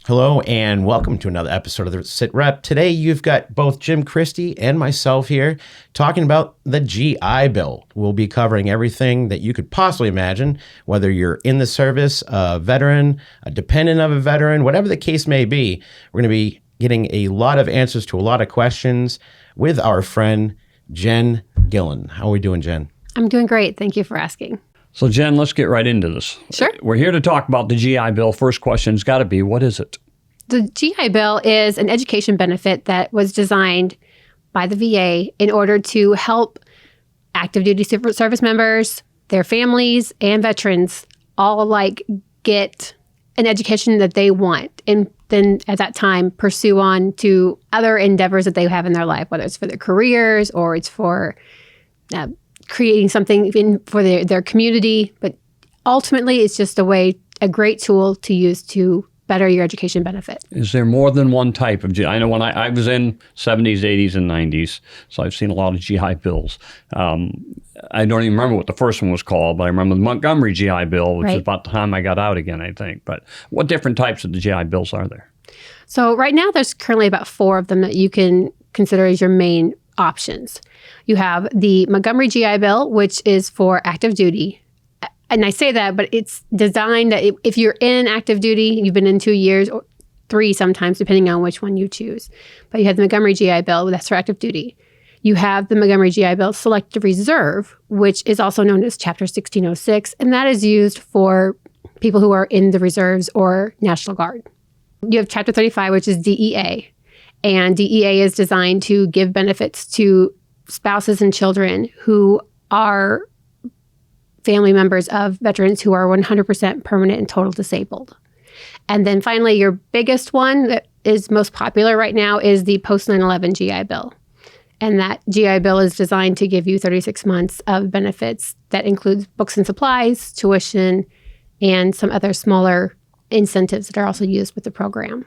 Hello and welcome to another episode of the SITREP. Today you've got both Jim Christie and myself here talking about the GI Bill. We'll be covering everything that you could possibly imagine, whether you're in the service, a veteran, a dependent of a veteran, whatever the case may be. We're going to be getting a lot of answers to a lot of questions with our friend Jen Gillen. How are we doing, Jen? I'm doing great. Thank you for asking. So, Jen, let's get right into this. Sure. We're here to talk about the GI Bill. First question's got to be, what is it? The GI Bill is an education benefit that was designed by the VA in order to help active duty service members, their families, and veterans all alike get an education that they want, and then at that time pursue on to other endeavors that they have in their life, whether it's for their careers or it's for creating something for their community. But ultimately, it's just a great tool to use to better your education benefit. Is there more than one type of GI? I know when I was in 70s, 80s, and 90s, so I've seen a lot of GI bills. I don't even remember what the first one was called, but I remember the Montgomery GI Bill, which is about the time I got out again, I think. But what different types of the GI bills are there? So right now, there's currently about 4 of them that you can consider as your main options. You have the Montgomery GI Bill, which is for active duty. And I say that, but it's designed that if you're in active duty, you've been in 2 years or 3 sometimes, depending on which one you choose. But you have the Montgomery GI Bill, that's for active duty. You have the Montgomery GI Bill Selective Reserve, which is also known as Chapter 1606, and that is used for people who are in the reserves or National Guard. You have Chapter 35, which is DEA. And DEA is designed to give benefits to spouses and children who are family members of veterans who are 100% permanent and total disabled. And then finally, your biggest one that is most popular right now is the post 9/11 GI Bill. And that GI Bill is designed to give you 36 months of benefits that includes books and supplies, tuition, and some other smaller incentives that are also used with the program.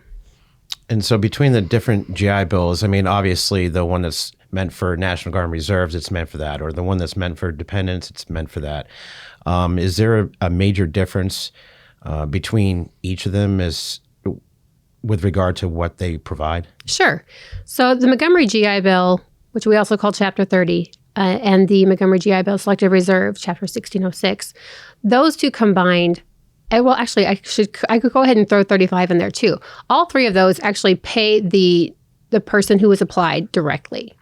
And so between the different GI Bills, I mean, obviously the one that's meant for National Guard and Reserves, it's meant for that. Or the one that's meant for dependents, it's meant for that. Is there a major difference between each of them with regard to what they provide? Sure. So the Montgomery GI Bill, which we also call Chapter 30, and the Montgomery GI Bill Selective Reserve, Chapter 1606, those two combined. Well, actually, I could go ahead and throw 35 in there too. All 3 of those actually pay the person who was applied directly.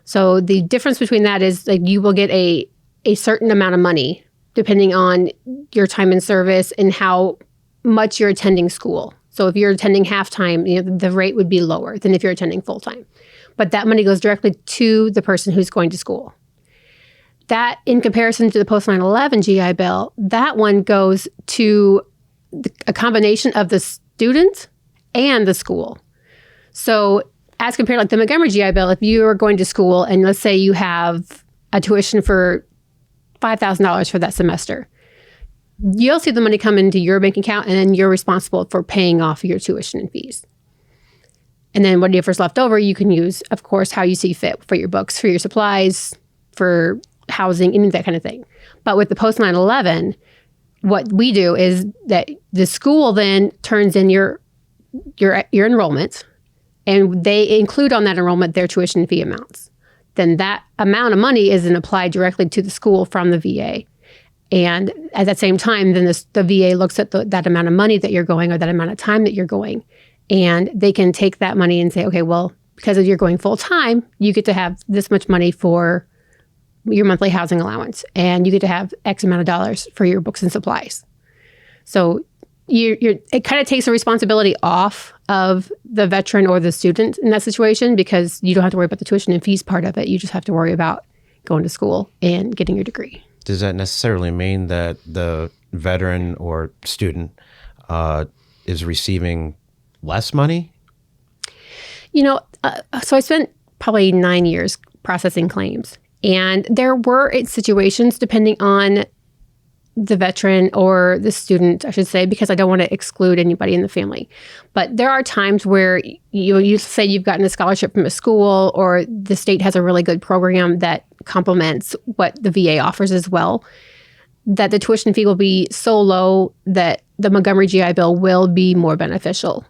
So the difference between that is like you will get a certain amount of money depending on your time in service and how much you're attending school. So if you're attending half-time, the rate would be lower than if you're attending full-time. But that money goes directly to the person who's going to school. That, in comparison to the post 9/11 GI Bill, that one goes to a combination of the student and the school. So as compared, like the Montgomery GI Bill, if you are going to school and let's say you have a tuition for $5,000 for that semester, you'll see the money come into your bank account and then you're responsible for paying off your tuition and fees. And then whatever's left over, you can use, of course, how you see fit for your books, for your supplies, for housing, any of that kind of thing. But with the post 9/11, what we do is that the school then turns in your enrollment, and they include on that enrollment their tuition fee amounts. Then that amount of money is then applied directly to the school from the VA. And at that same time, then the VA looks at that amount of money that you're going or that amount of time that you're going, and they can take that money and say, okay, well, because you're going full time, you get to have this much money for your monthly housing allowance, and you get to have X amount of dollars for your books and supplies. So it kind of takes the responsibility off of the veteran or the student in that situation because you don't have to worry about the tuition and fees part of it. You just have to worry about going to school and getting your degree. Does that necessarily mean that the veteran or student is receiving less money? So I spent probably 9 years processing claims. And there were situations, depending on the veteran or the student, I should say, because I don't want to exclude anybody in the family. But there are times where you say you've gotten a scholarship from a school or the state has a really good program that complements what the VA offers as well, that the tuition fee will be so low that the Montgomery GI Bill will be more beneficial.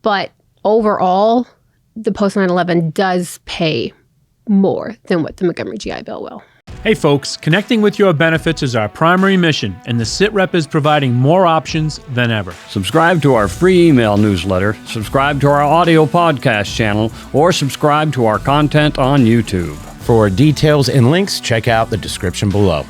But overall, the post 9/11 does pay more than what the Montgomery GI Bill will. Hey folks, connecting with your benefits is our primary mission, and the SITREP is providing more options than ever. Subscribe to our free email newsletter, subscribe to our audio podcast channel, or subscribe to our content on YouTube. For details and links, check out the description below.